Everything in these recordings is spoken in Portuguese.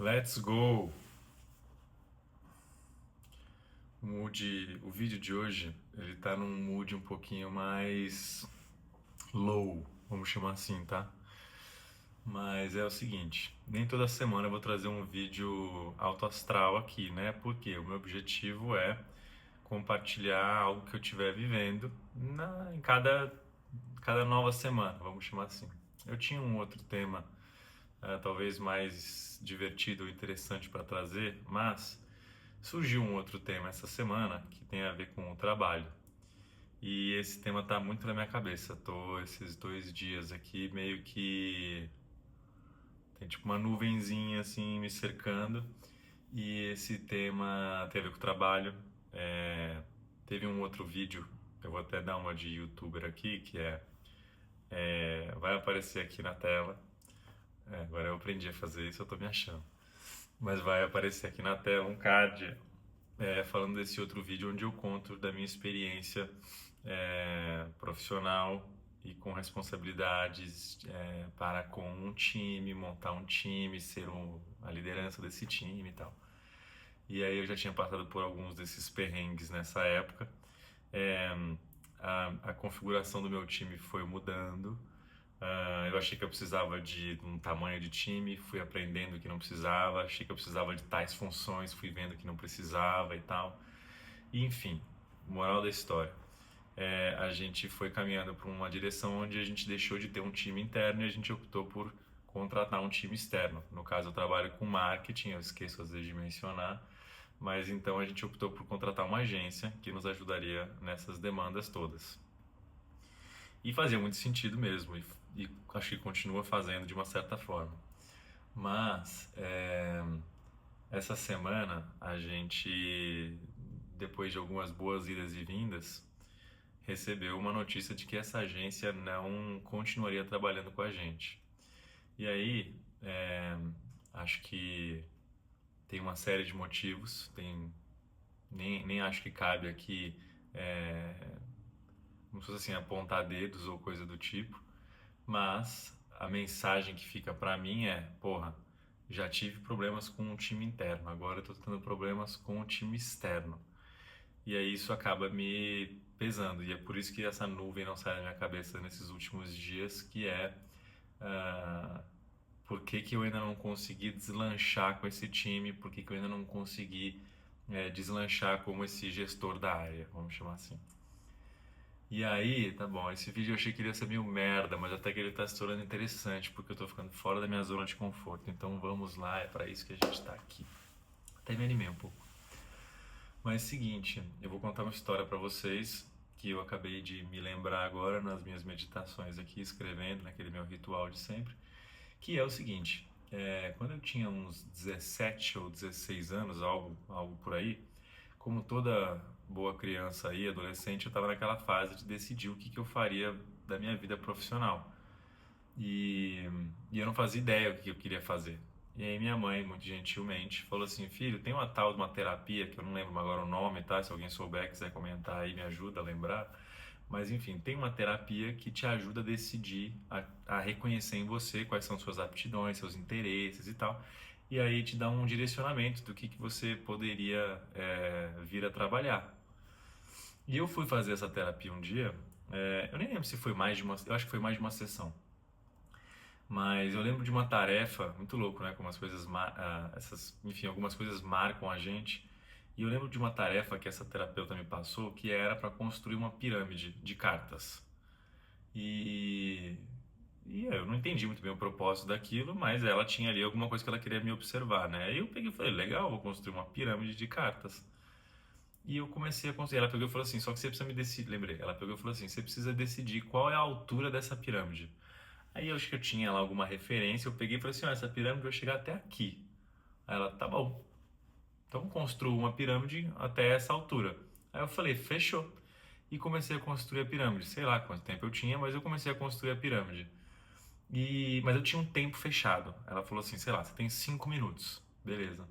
Let's go! O vídeo de hoje, ele tá num mood um pouquinho mais low, vamos chamar assim, tá? Mas é o seguinte, nem toda semana eu vou trazer um vídeo alto astral aqui, né? Porque o meu objetivo é compartilhar algo que eu estiver vivendo em cada nova semana, vamos chamar assim. Eu tinha um outro tema, talvez mais divertido ou interessante para trazer, mas surgiu um outro tema essa semana que tem a ver com o trabalho. E esse tema tá muito na minha cabeça. Tô esses 2 dias aqui meio que tem tipo uma nuvenzinha assim me cercando. E esse tema tem a ver com o trabalho. Teve um outro vídeo, eu vou até dar uma de youtuber aqui, que vai aparecer aqui na tela. Agora eu aprendi a fazer isso, eu tô me achando. Mas vai aparecer aqui na tela um card falando desse outro vídeo onde eu conto da minha experiência profissional e com responsabilidades para com um time, montar um time, ser a liderança desse time e tal. E aí eu já tinha passado por alguns desses perrengues nessa época. É, a configuração do meu time foi mudando. Eu achei que eu precisava de um tamanho de time, fui aprendendo que não precisava. Achei que eu precisava de tais funções, fui vendo que não precisava e tal. E, enfim, moral da história. A gente foi caminhando para uma direção onde a gente deixou de ter um time interno e a gente optou por contratar um time externo. No caso, eu trabalho com marketing, eu esqueço às vezes de mencionar, mas então a gente optou por contratar uma agência que nos ajudaria nessas demandas todas. E fazia muito sentido mesmo, e acho que continua fazendo de uma certa forma. Mas essa semana a gente, depois de algumas boas idas e vindas, recebeu uma notícia de que essa agência não continuaria trabalhando com a gente. E aí, acho que tem uma série de motivos, nem acho que cabe aqui, como se fosse assim, apontar dedos ou coisa do tipo, mas a mensagem que fica pra mim é, porra, já tive problemas com o time interno, agora eu tô tendo problemas com o time externo. E aí isso acaba me pesando, e é por isso que essa nuvem não sai da minha cabeça nesses últimos dias, que ah, por que que eu ainda não consegui deslanchar com esse time, por que que eu ainda não consegui deslanchar como esse gestor da área, vamos chamar assim. E aí, tá bom, esse vídeo eu achei que ele ia ser meio merda, mas até que ele tá se tornando interessante, porque eu tô ficando fora da minha zona de conforto. Então vamos lá, é pra isso que a gente tá aqui. Até me animei um pouco. Mas é o seguinte, eu vou contar uma história pra vocês que eu acabei de me lembrar agora nas minhas meditações aqui, escrevendo naquele meu ritual de sempre, que é o seguinte, quando eu tinha uns 17 ou 16 anos, algo por aí, como toda boa criança e adolescente, eu estava naquela fase de decidir o que eu faria da minha vida profissional. E, e eu não fazia ideia do que eu queria fazer. E aí minha mãe, muito gentilmente, falou assim, filho, tem uma tal de uma terapia, que eu não lembro agora o nome, tá? Se alguém souber, quiser comentar aí, me ajuda a lembrar. Mas enfim, tem uma terapia que te ajuda a decidir, a reconhecer em você quais são suas aptidões, seus interesses e tal. E aí te dá um direcionamento do que você poderia vir a trabalhar. E eu fui fazer essa terapia um dia, eu nem lembro se foi mais de uma, eu acho que foi mais de uma sessão. Mas eu lembro de uma tarefa, muito louco, né? Como as coisas, enfim, algumas coisas marcam a gente. E eu lembro de uma tarefa que essa terapeuta me passou, que era para construir uma pirâmide de cartas. E, eu não entendi muito bem o propósito daquilo, mas ela tinha ali alguma coisa que ela queria me observar, né? Aí eu peguei e falei, legal, vou construir uma pirâmide de cartas. E eu comecei a construir. Ela pegou e falou assim, só que você precisa me decidir, lembrei. Ela pegou e falou assim, você precisa decidir qual é a altura dessa pirâmide. Aí eu acho que eu tinha lá alguma referência, eu peguei e falei assim, ó, essa pirâmide vai chegar até aqui. Aí ela, tá bom. Então construa uma pirâmide até essa altura. Aí eu falei, fechou. E comecei a construir a pirâmide. Sei lá quanto tempo eu tinha, mas eu comecei a construir a pirâmide. Mas eu tinha um tempo fechado. Ela falou assim, sei lá, você tem 5 minutos. Beleza.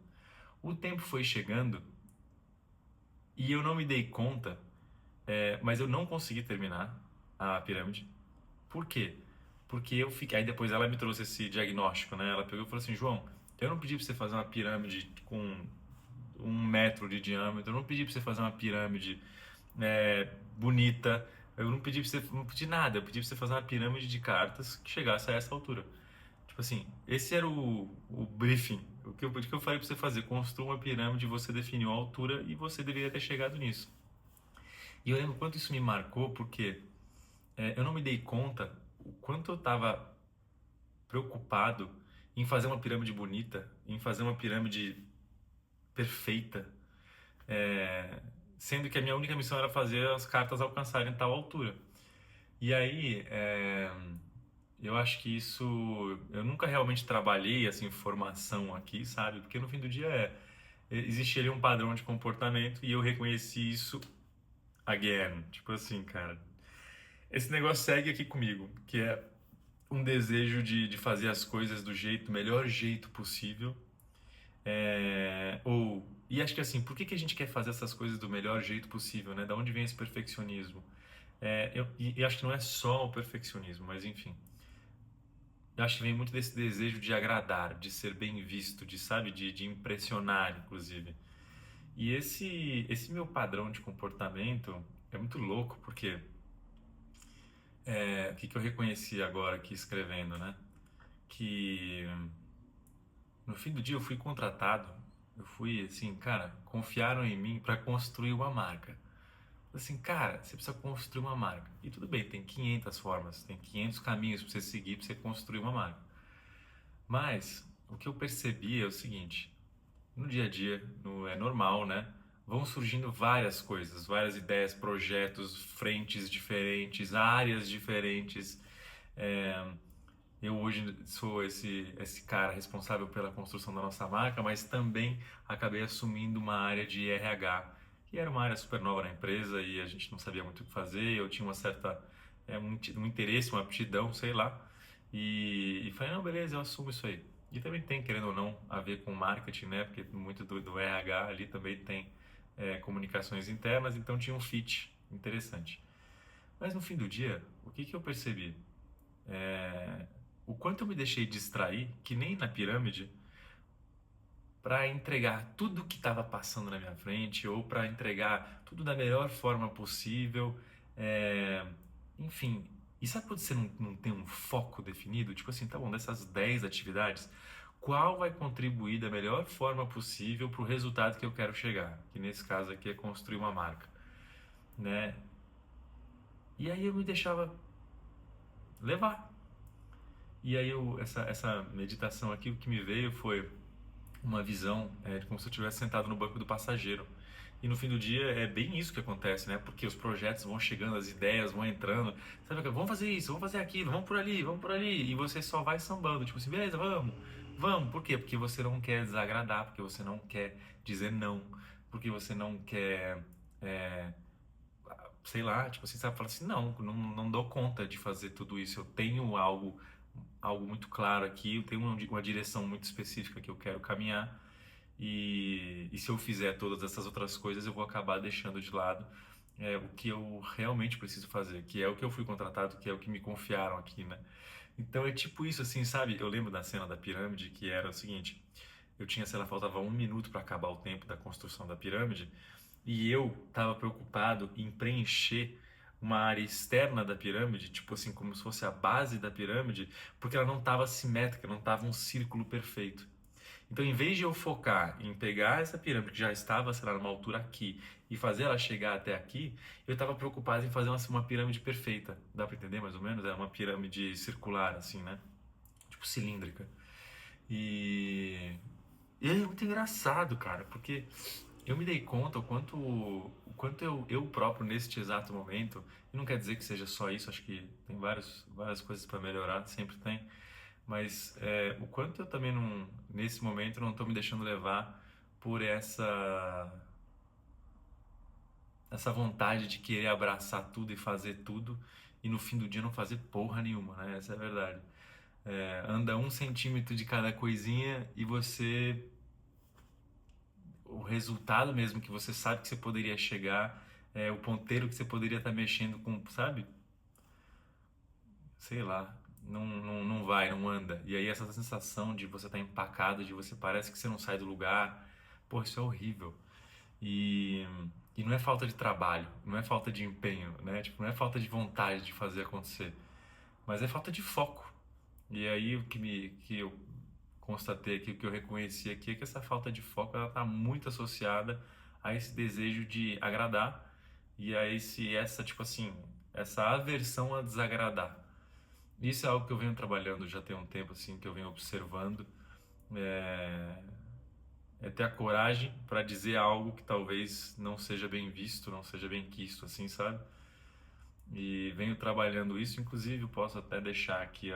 O tempo foi chegando e eu não me dei conta, mas eu não consegui terminar a pirâmide. Por quê? Porque eu fiquei. Aí depois ela me trouxe esse diagnóstico, né? Ela pegou e falou assim: João, Eu não pedi para você fazer uma pirâmide com 1 metro de diâmetro, eu não pedi para você fazer uma pirâmide bonita, eu não pedi pra você, não pedi nada, eu pedi pra você fazer uma pirâmide de cartas que chegasse a essa altura. Tipo assim, esse era o briefing, o que eu falei pra você fazer, construa uma pirâmide, você definiu a altura e você deveria ter chegado nisso. E eu lembro quanto isso me marcou, porque eu não me dei conta o quanto eu estava preocupado em fazer uma pirâmide bonita, em fazer uma pirâmide perfeita, é, sendo que a minha única missão era fazer as cartas alcançarem tal altura. E aí, eu acho que isso. Eu nunca realmente trabalhei essa informação aqui, sabe? Porque no fim do dia existe ali um padrão de comportamento e eu reconheci isso again. Tipo assim, cara. Esse negócio segue aqui comigo, que é um desejo de fazer as coisas do melhor jeito possível. E acho que assim, por que que a gente quer fazer essas coisas do melhor jeito possível, né? Da onde vem esse perfeccionismo? E acho que não é só o perfeccionismo, mas enfim. Eu acho que vem muito desse desejo de agradar, de ser bem visto, de, sabe, de impressionar, inclusive. E esse meu padrão de comportamento é muito louco, porque o que eu reconheci agora aqui escrevendo, né? Que no fim do dia eu fui contratado, eu fui assim, cara, confiaram em mim para construir uma marca. Assim, cara, você precisa construir uma marca. E tudo bem, tem 500 formas, tem 500 caminhos para você seguir para você construir uma marca. Mas o que eu percebi é o seguinte: no dia a dia, é normal, né? Vão surgindo várias coisas, várias ideias, projetos, frentes diferentes, áreas diferentes. É, eu hoje sou esse cara responsável pela construção da nossa marca, mas também acabei assumindo uma área de RH, que era uma área super nova na empresa e a gente não sabia muito o que fazer. Eu tinha uma certa, um interesse, uma aptidão, sei lá. E falei, não, beleza, eu assumo isso aí. E também tem, querendo ou não, a ver com marketing, né? Porque muito do RH ali também tem comunicações internas, então tinha um fit interessante. Mas no fim do dia, o que que eu percebi? É, o quanto eu me deixei distrair, que nem na pirâmide, para entregar tudo que estava passando na minha frente ou para entregar tudo da melhor forma possível. É, enfim, e sabe quando você não tem um foco definido? Tipo assim, tá bom, dessas 10 atividades, qual vai contribuir da melhor forma possível para o resultado que eu quero chegar? Que nesse caso aqui é construir uma marca, né? E aí eu me deixava levar. E aí essa meditação aqui, o que me veio foi uma visão de como se eu estivesse sentado no banco do passageiro. E no fim do dia é bem isso que acontece, né? Porque os projetos vão chegando, as ideias vão entrando. Sabe, vamos fazer isso, vamos fazer aquilo, vamos por ali, vamos por ali. E você só vai sambando, tipo assim, beleza, vamos, vamos. Por quê? Porque você não quer desagradar, porque você não quer dizer não, porque você não quer, é, sei lá, tipo assim, sabe, fala assim, não dou conta de fazer tudo isso. Eu tenho algo muito claro aqui, eu tenho uma direção muito específica que eu quero caminhar. E se eu fizer todas essas outras coisas, eu vou acabar deixando de lado o que eu realmente preciso fazer, que é o que eu fui contratado, que é o que me confiaram aqui, né? Então é tipo isso, assim, sabe? Eu lembro da cena da pirâmide, que era o seguinte: eu tinha, sei lá, faltava 1 minuto para acabar o tempo da construção da pirâmide, e eu estava preocupado em preencher uma área externa da pirâmide, tipo assim, como se fosse a base da pirâmide, porque ela não estava simétrica, não estava um círculo perfeito. Então, em vez de eu focar em pegar essa pirâmide que já estava, sei lá, numa altura aqui e fazer ela chegar até aqui, eu estava preocupado em fazer uma pirâmide perfeita. Dá para entender mais ou menos? Era uma pirâmide circular, assim, né? Tipo cilíndrica. E, e é muito engraçado, cara, porque eu me dei conta o quanto eu próprio, neste exato momento, e não quer dizer que seja só isso, acho que tem várias coisas para melhorar, sempre tem. Mas o quanto eu também não, nesse momento não estou me deixando levar por essa vontade de querer abraçar tudo e fazer tudo e no fim do dia não fazer porra nenhuma, né? Essa é a verdade. Anda 1 centímetro de cada coisinha e o resultado mesmo que você sabe que você poderia chegar, o ponteiro que você poderia estar mexendo com, sabe? Sei lá. não vai, não anda. E aí essa sensação de você estar empacado, de você parece que você não sai do lugar, pô, isso é horrível. E, e não é falta de trabalho, não é falta de empenho, né? Tipo, não é falta de vontade de fazer acontecer, mas é falta de foco. E aí que eu constatei aqui, o que eu reconheci aqui é que essa falta de foco ela está muito associada a esse desejo de agradar e a essa tipo assim, essa aversão a desagradar. Isso é algo que eu venho trabalhando já tem um tempo assim, que eu venho observando. É, é ter a coragem para dizer algo que talvez não seja bem visto, não seja bem quisto, assim, sabe? E venho trabalhando isso, inclusive eu posso até deixar aqui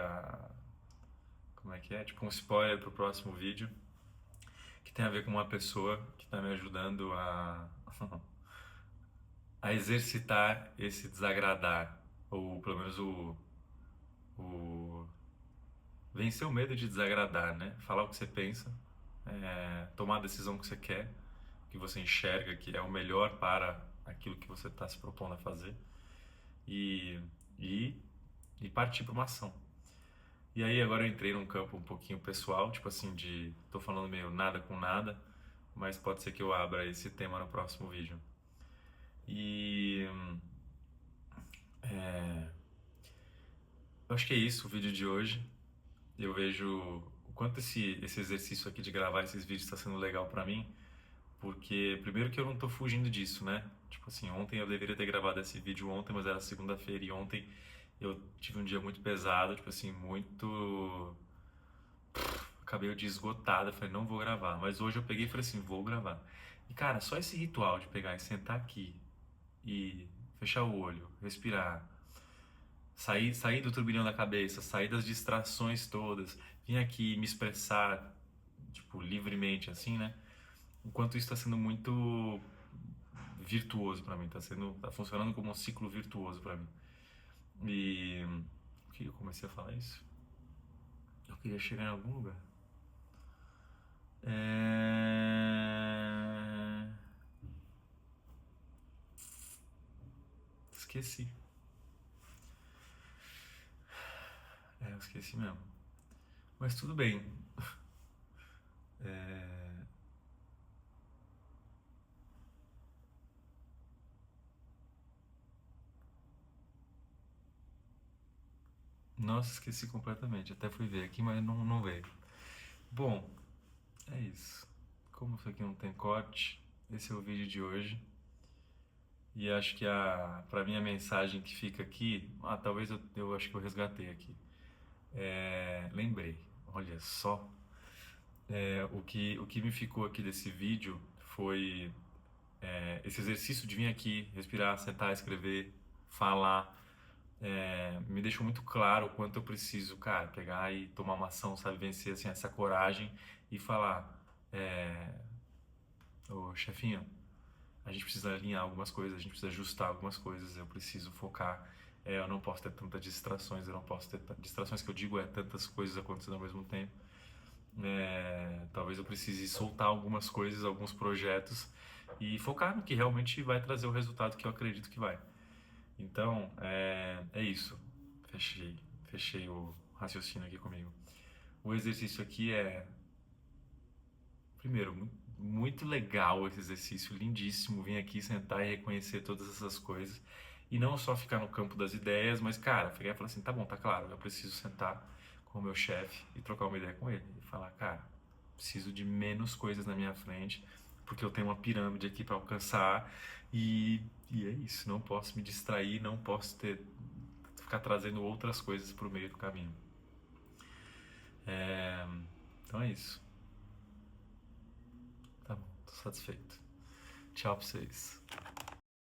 como é que é? Tipo um spoiler pro próximo vídeo, que tem a ver com uma pessoa que está me ajudando a exercitar esse desagradar, ou pelo menos o vencer o medo de desagradar, né? Falar o que você pensa, tomar a decisão que você quer, que você enxerga que é o melhor para aquilo que você está se propondo a fazer e, e, e partir para uma ação. E aí agora eu entrei num campo um pouquinho pessoal, tipo assim, tô falando meio nada com nada, mas pode ser que eu abra esse tema no próximo vídeo. E é, eu acho que é isso o vídeo de hoje. Eu vejo o quanto esse exercício aqui de gravar esses vídeos está sendo legal para mim, porque primeiro que eu não tô fugindo disso, né? Tipo assim, ontem eu deveria ter gravado esse vídeo ontem, mas era segunda-feira e ontem eu tive um dia muito pesado, tipo assim, muito. Acabei o dia esgotado, eu falei, não vou gravar. Mas hoje eu peguei e falei assim, vou gravar. E cara, só esse ritual de pegar e sentar aqui e fechar o olho, respirar, sair do turbilhão da cabeça, sair das distrações todas, vir aqui me expressar, tipo, livremente assim, né? Enquanto isso está sendo muito virtuoso para mim, tá funcionando como um ciclo virtuoso para mim. E por que eu comecei a falar isso? Eu queria chegar em algum lugar. Esqueci. Eu esqueci mesmo. Mas tudo bem. É... Nossa, esqueci completamente. Até fui ver aqui, mas não veio. Bom, é isso. Como isso aqui não tem corte, esse é o vídeo de hoje. E acho que pra mim a mensagem que fica aqui, talvez eu acho que eu resgatei aqui. Lembrei, olha só. O que me ficou aqui desse vídeo foi esse exercício de vir aqui, respirar, sentar, escrever, falar. Me deixou muito claro o quanto eu preciso, cara, pegar e tomar uma ação, sabe, vencer assim, essa coragem e falar, ô chefinho, a gente precisa alinhar algumas coisas, a gente precisa ajustar algumas coisas, eu preciso focar, eu não posso ter tantas distrações, eu não posso ter distrações que eu digo tantas coisas acontecendo ao mesmo tempo. Talvez eu precise soltar algumas coisas, alguns projetos e focar no que realmente vai trazer o resultado que eu acredito que vai. Então, é isso. Fechei o raciocínio aqui comigo. O exercício aqui primeiro, muito legal esse exercício, lindíssimo. Vim aqui sentar e reconhecer todas essas coisas. E não só ficar no campo das ideias, mas, cara, pegar e falar assim: tá bom, tá claro, eu preciso sentar com o meu chefe e trocar uma ideia com ele. E falar: cara, preciso de menos coisas na minha frente, porque eu tenho uma pirâmide aqui para alcançar. E é isso, não posso me distrair, não posso ficar trazendo outras coisas pro meio do caminho. Então é isso. Tá bom, tô satisfeito. Tchau pra vocês.